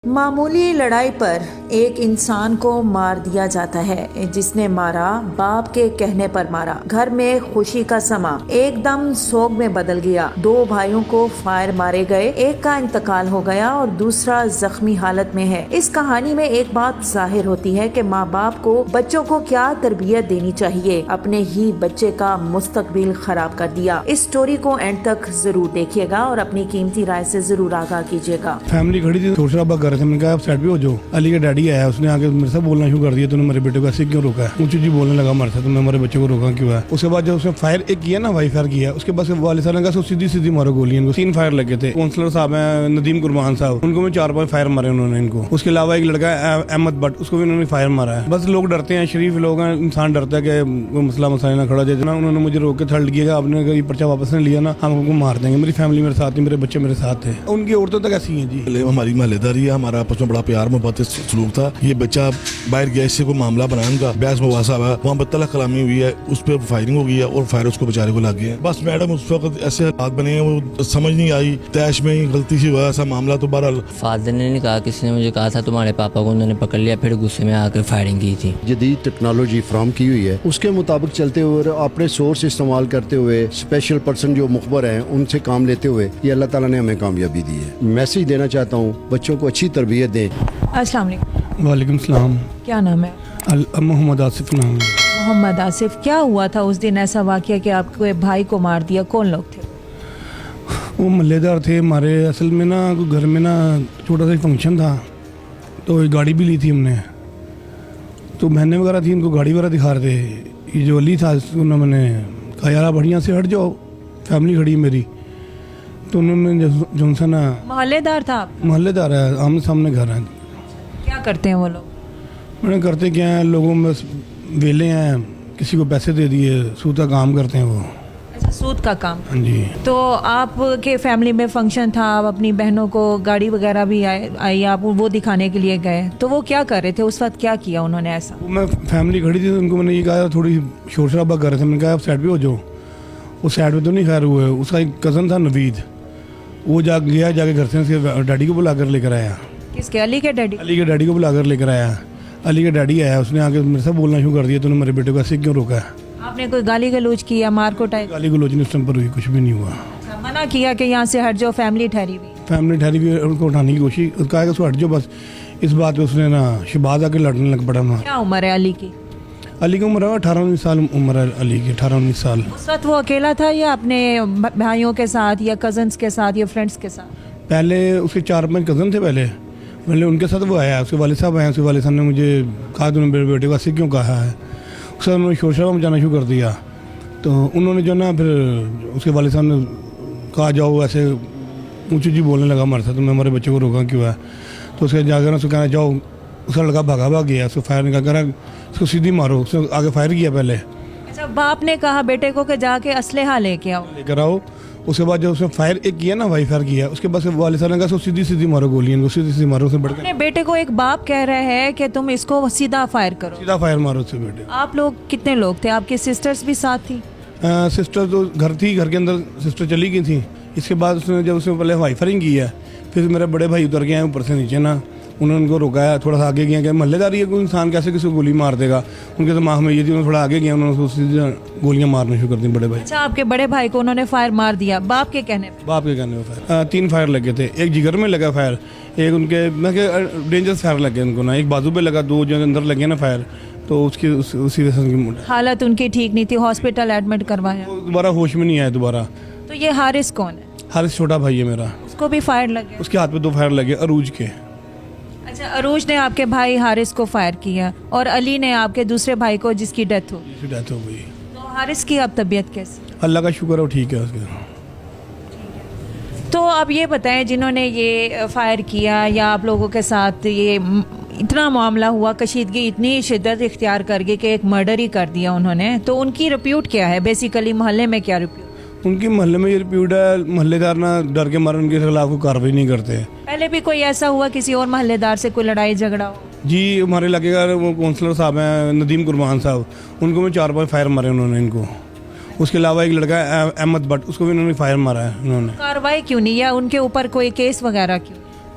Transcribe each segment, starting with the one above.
معمولی لڑائی پر ایک انسان کو مار دیا جاتا ہے جس نے مارا باپ کے کہنے پر مارا۔ گھر میں خوشی کا سما ایک دم سوگ میں بدل گیا۔ دو بھائیوں کو فائر مارے گئے، ایک کا انتقال ہو گیا اور دوسرا زخمی حالت میں ہے۔ اس کہانی میں ایک بات ظاہر ہوتی ہے کہ ماں باپ کو بچوں کو کیا تربیت دینی چاہیے، اپنے ہی بچے کا مستقبل خراب کر دیا۔ اس سٹوری کو اینڈ تک ضرور دیکھیے گا اور اپنی قیمتی رائے سے ضرور آگاہ کیجیے گا۔ فیملی کھڑی تھی، شور شرابہ کر رہے تھے، میں نے کہا آپ سائڈ پہ ہو جاؤ۔ علی کا ڈیڈی آیا، اس نے آگے میرے سے بولنا شروع کر دیا، تو نے میرے بیٹے کو ایسے کیوں روکا ہے؟ اونچی جی بولنے لگا میرے سے، تو میں ہمارے بچے کو روکا کیوں ہے؟ اس کے بعد جب اس نے فائر ایک کیا نا، وائی فائر کیا، اس کے بعد والد صاحب نے کہا سیدھی سیدھی مارو گولی ان کو۔ 3 فائر لگے تھے۔ کونسلر صاحب ہیں ندیم قربان صاحب، ان کو میں 4-5 فائر مارے انہوں نے ان کو۔ اس کے علاوہ ایک لڑکا ہے احمد بٹ، اس کو بھی انہوں نے فائر مارا ہے۔ بس لوگ ڈرتے ہیں، شریف لوگ ہیں، انسان ڈرتا ہے کہ کوئی مسئلہ مسائل نہ کھڑا جائے نا۔ انہوں نے مجھے روک کے تھرڈ کیا، آپ نے یہ پرچہ واپس نہیں لیا نا، ہم ان کو مار دیں گے۔ میری فیملی میرے ساتھ تھی، میرے بچے میرے ساتھ تھے۔ ان کی عورتوں تک ایسی ہیں جی۔ ہماری محلے داری ہے، ہمارا آپس میں بڑا پیار محبت سلوک تھا۔ یہ بچہ باہر گیا، اس سے کوئی معاملہ بنا ان کا، بحث مباحثہ ہوا، وہاں پر تلخ کلامی ہوئی ہے، اس پہ فائرنگ ہو گئی ہے اور فائر اس کو بیچارے کو لگ گیا۔ بس میڈم اس وقت ایسے حالات بنے ہیں، وہ سمجھ نہیں آئی، تیش میں غلطی سے ہوا ایسا معاملہ۔ تو بہرحال فادر نے نہیں کہا، کسی نے مجھے کہا تھا تمہارے پاپا کو انہوں نے پکڑ لیا، پھر غصے میں آ کے فائرنگ کی تھی۔ جدید ٹیکنالوجی فراہم کی ہوئی ہے، اس کے مطابق چلتے ہوئے اپنے سورس استعمال کرتے ہوئے اسپیشل پرسن جو مخبر ہیں ان سے کام لیتے ہوئے یہ اللہ تعالیٰ نے ہمیں کامیابی دی ہے۔ میسج دینا چاہتا ہوں، بچوں کو اچھی تربیت دیں۔ السلام علیکم۔ وعلیکم السلام۔ کیا نام ہے؟ محمد آصف نام ہے۔ محمد آصف، کیا ہوا تھا اس دن ایسا واقعہ کہ آپ کے بھائی کو مار دیا؟ کون لوگ تھے؟ وہ محلے دار تھے ہمارے۔ اصل میں نا گھر میں نا چھوٹا سا فنکشن تھا، تو ایک گاڑی بھی لی تھی ہم نے، تو بہنیں وغیرہ تھیں، ان کو گاڑی وغیرہ دکھا رہے تھے۔ یہ جو علی تھا انہوں نے کہا یار آپ بڑھیا سے ہٹ جاؤ، فیملی کھڑی میری۔ تو انہوں نے جو سا نا محلے دار تھا آپ؟ محلے دار ہے، آمنے سامنے گھر ہیں۔ کیا کرتے ہیں وہ لوگ؟ انہیں کرتے کیا ہیں، لوگوں میں ویلے ہیں، کسی کو پیسے دے دیے، سود کا کام کرتے ہیں وہ۔ اچھا، سود کا کام۔ ہاں جی۔ تو آپ کے فیملی میں فنکشن تھا، آپ اپنی بہنوں کو گاڑی وغیرہ بھی آئی، آپ وہ دکھانے کے لیے گئے، تو وہ کیا کر رہے تھے اس وقت؟ کیا کیا انہوں نے ایسا؟ میں فیملی کھڑی تھی، تو ان کو میں نے یہ کہا تھوڑی شور شرابہ کر رہے تھے، میں نے کہا آپ سائڈ پہ ہو جاؤ۔ وہ سائڈ پہ تو نہیں خیر ہوئے، اس کا ایک کزن تھا نوید، وہ جا کے گھر سے اس کے ڈیڈی کو بلا کر لے کر آیا۔ کس کے؟ علی کے ڈیڈی؟ علی کے ڈیڈی کو بلا کر لے کر آیا۔ علی کا ڈیڈی آیا، اس نے آگے میرے سے بولنا شروع کر دیا، تو نے میرے بیٹے کو ایسے کیوں روکا ہے؟ آپ نے کوئی گالی گلوچ کی یا مار کوٹائی؟ گالی گلوچ اس ٹائم پر ہوئی، کچھ بھی نہیں ہوا۔ منع کیا کہ یہاں سے ہٹ جاؤ، فیملی ٹھہری ہوئی؟ فیملی ٹھہری ہوئی، ان کو اٹھانے کی کوشش، کہا کہ اس کو ہٹ جاؤ بس۔ اس بات پہ اس نے نا شہباز آ کے لڑنے لگ پڑا نا۔ کیا عمر ہے علی کی؟ علی کی عمر ہے 18-19 سال عمر ہے علی کی، 18-19 سال۔ اس وقت وہ اکیلا تھا یا اپنے بھائیوں کے ساتھ یا کزنس کے ساتھ یا فرینڈس کے ساتھ؟ پہلے اس کے 4-5 کزن تھے، پہلے ان کے ساتھ وہ آیا، اس کے والد صاحب آئے، اس کے والد صاحب نے مجھے کہا تم نے میرے بیٹے کو ایسے کیوں کہا ہے؟ اس انہوں نے شور شرابہ مچانا شروع کر دیا۔ تو انہوں نے جو نا پھر اس کے والد صاحب نے کہا جاؤ، ایسے اونچی جی بولنے لگا ہمارے ساتھ، تو میں ہمارے بچے کو روکا کیوں ہے؟ تو اس کے جا کر اس کو کہنا جاؤ، اس کا لڑکا بھاگ گیا، اس کو فائر نکال کر اس کو سیدھی مارو، اس نے آگے فائر کیا پہلے۔ اچھا، باپ نے کہا بیٹے کو کہ جا کے اسلحہ لے کے آؤ؟ لے کر آؤ۔ اس کے بعد جب اس نے فائر ایک کیا نا، وائی فائر کیا، اس کے بعد والد صاحب نے کہا سیدھی سیدھی مارو گولی ان کو، سیدھی سیدھی مارو۔ اس نے بڑھ اپنے بیٹے کو ایک باپ کہہ رہے ہے کہ تم اس کو سیدھا فائر کرو، سیدھا فائر مارو اس سے بیٹے۔ آپ لوگ کتنے لوگ تھے؟ آپ کی سسٹرز بھی ساتھ تھی؟ سسٹر تو گھر تھی، گھر کے اندر سسٹر چلی گئی تھیں۔ اس کے بعد اس نے جب اس نے پہلے وائی فائرنگ کی ہے، پھر میرے بڑے بھائی اتر گئے ہیں اوپر سے نیچے نا، انہوں نے ان کو روکایا، تھوڑا سا آگے گیا کہ محلے داری ہے، کوئی انسان کیسے کسی کو گولی مار دے گا؟ ان کے دماغ میں یہ تھی، انہوں نے تھوڑا آگے گیا، انہوں نے گولیاں مارنا شروع کر دی بڑے بھائی۔ اچھا، آپ کے بڑے بھائی کو انہوں نے فائر مار دیا باپ کے کہنے پہ؟ باپ کے کہنے پہ فائر 3 فائر لگے تھے، ایک جگر میں لگا فائر، ایک ان کے میں کہ ڈینجرس فائر لگے ان کو نا، ایک بازو پہ لگا، 2 جو اندر لگے نا فائر، تو اس کی اسی وجہ سے حالت ان کی ٹھیک نہیں تھی، ہاسپٹل ایڈمٹ کروایا؟ دوبارہ ہوش میں نہیں آیا دوبارہ۔ تو یہ حارث کون ہے؟ حارث چھوٹا بھائی ہے میرا، اس کو بھی فائر لگے؟ اس کے ہاتھ پہ 2 فائر لگے عروج کے۔ اچھا، عروج نے آپ کے بھائی حارث کو فائر کیا اور علی نے آپ کے دوسرے بھائی کو، جس کی ڈیتھ ہو گئی۔ اس کی ڈیتھ ہو گئی۔ تو حارث کی اب طبیعت کیسی؟ اللہ کا شکر ہے وہ ٹھیک ہے اس کے۔ تو آپ یہ بتائیں، جنہوں نے یہ فائر کیا یا آپ لوگوں کے ساتھ یہ اتنا معاملہ ہوا، کشیدگی اتنی شدت اختیار کر گئی کہ ایک مرڈر ہی کر دیا انہوں نے، تو ان کی رپیوٹ کیا ہے بیسیکلی؟ محلے میں کیا رپیوٹ؟ ان کی محلے میں یہ رپیوٹ ہے، محلے دار نہ ڈر کے مارے ان کے خلاف کوئی کارروائی نہیں کرتے۔ پہلے بھی کوئی ایسا ہوا کسی اور محلے دار سے کوئی لڑائی جھگڑا ہو؟ جی، ہمارے علاقے کا وہ کونسلر صاحب ہیں ندیم قربان صاحب، ان کو میں 4-5 فائر مارے انہوں نے ان کو۔ اس کے علاوہ ایک لڑکا ہے احمد بٹ، اس کو بھی انہوں نے فائر مارا ہے انہوں نے۔ کارروائی کیوں نہیں، یا ان کے اوپر کوئی کیس وغیرہ کیوں؟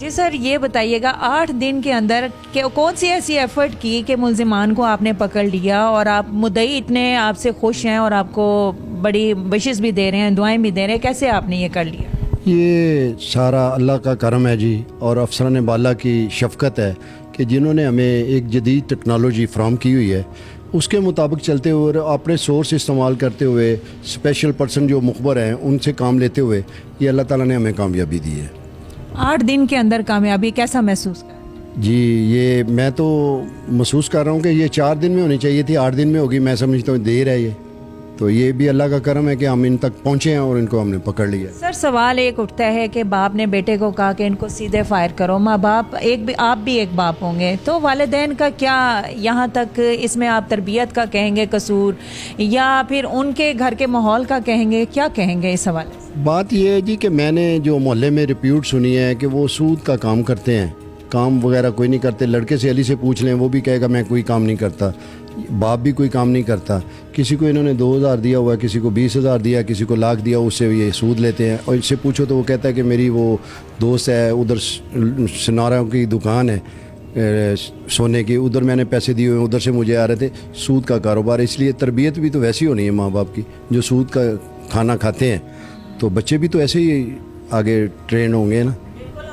جی سر یہ بتائیے گا 8 دن کے اندر کون سی ایسی ایفرٹ کی کہ ملزمان کو آپ نے پکڑ لیا اور آپ مدعی اتنے آپ سے خوش ہیں اور آپ کو بڑی وشز بھی دے رہے ہیں, دعائیں بھی دے رہے ہیں, کیسے آپ نے یہ کر لیا؟ یہ سارا اللہ کا کرم ہے جی, اور افسران بالا کی شفقت ہے کہ جنہوں نے ہمیں ایک جدید ٹیکنالوجی فراہم کی ہوئی ہے, اس کے مطابق چلتے ہوئے اور اپنے سورس استعمال کرتے ہوئے اسپیشل پرسن جو مخبر ہیں ان سے کام لیتے ہوئے یہ اللہ تعالیٰ نے ہمیں کامیابی دی ہے. 8 دن کے اندر کامیابی کیسا محسوس کر؟ جی یہ میں تو محسوس کر رہا ہوں کہ یہ 4 دن میں ہونی چاہیے تھی, 8 دن میں ہوگی. میں سمجھتا ہوں دیر ہے یہ, تو یہ بھی اللہ کا کرم ہے کہ ہم ان تک پہنچے ہیں اور ان کو ہم نے پکڑ لیا. سر سوال ایک اٹھتا ہے کہ باپ نے بیٹے کو کہا کہ ان کو سیدھے فائر کرو. ماں باپ آپ بھی ایک باپ ہوں گے, تو والدین کا کیا یہاں تک اس میں آپ تربیت کا کہیں گے قصور, یا پھر ان کے گھر کے ماحول کا کہیں گے, کیا کہیں گے اس حوالے سے؟ بات یہ ہے جی کہ میں نے جو محلے میں رپیوٹ سنی ہے کہ وہ سود کا کام کرتے ہیں, کام وغیرہ کوئی نہیں کرتے. لڑکے سے علی سے پوچھ لیں, وہ بھی کہے گا میں کوئی کام نہیں کرتا. باپ بھی کوئی کام نہیں کرتا. کسی کو انہوں نے 2000 دیا ہوا ہے, کسی کو 20,000 دیا, کسی کو 1,00,000 دیا, اس سے یہ سود لیتے ہیں. اور ان سے پوچھو تو وہ کہتا ہے کہ میری وہ دوست ہے ادھر سناروں کی دکان ہے سونے کی, ادھر میں نے پیسے دیے ہوئے, ادھر سے مجھے آ رہے تھے. سود کا کاروبار. اس لیے تربیت بھی تو ویسی ہونی ہے ماں باپ کی, جو سود کا کھانا کھاتے ہیں تو بچے بھی تو ایسے ہی آگے ٹرین ہوں گے نا.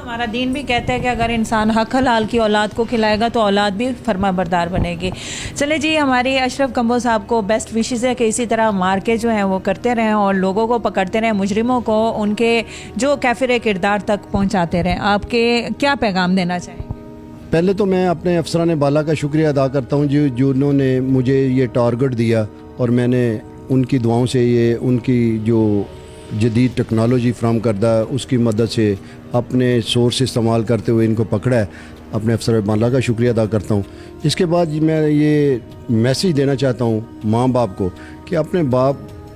ہمارا دین بھی کہتا ہے کہ اگر انسان حق حلال کی اولاد کو کھلائے گا تو اولاد بھی فرما بردار بنے گی. چلے جی, ہماری اشرف کمبو صاحب کو بیسٹ وشز ہے کہ اسی طرح مارکے جو ہیں وہ کرتے رہیں اور لوگوں کو پکڑتے رہیں, مجرموں کو ان کے جو کافر کردار تک پہنچاتے رہیں. آپ کے کیا پیغام دینا چاہیں گے؟ پہلے تو میں اپنے افسران بالا کا شکریہ ادا کرتا ہوں جنہوں نے مجھے یہ ٹارگٹ دیا, اور میں نے ان کی دعاؤں سے یہ ان کی جو جدید ٹیکنالوجی فراہم کردہ اس کی مدد سے اپنے سورس استعمال کرتے ہوئے ان کو پکڑا ہے. اپنے افسر بالا کا شکریہ ادا کرتا ہوں. اس کے بعد میں یہ میسیج دینا چاہتا ہوں ماں باپ کو کہ اپنے باپ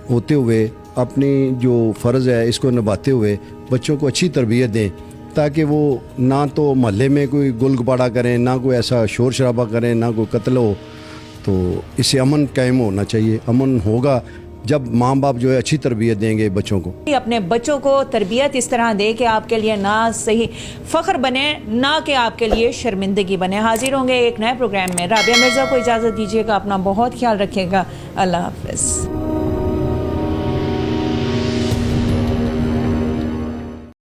ہوتے ہوئے اپنی جو فرض ہے اس کو نبھاتے ہوئے بچوں کو اچھی تربیت دیں, تاکہ وہ نہ تو محلے میں کوئی گل گپاڑا کریں, نہ کوئی ایسا شور شرابہ کریں, نہ کوئی قتل ہو. تو اس سے امن قائم ہونا چاہیے. امن ہوگا جب ماں باپ جو ہے اچھی تربیت دیں گے بچوں کو. اپنے بچوں کو تربیت اس طرح دے کہ آپ کے لیے نہ صحیح فخر بنے, نہ کہ آپ کے لیے شرمندگی بنے. حاضر ہوں گے ایک نئے پروگرام میں. رابعہ مرزا کو اجازت دیجیے گا, اپنا بہت خیال رکھیے گا. اللہ حافظ.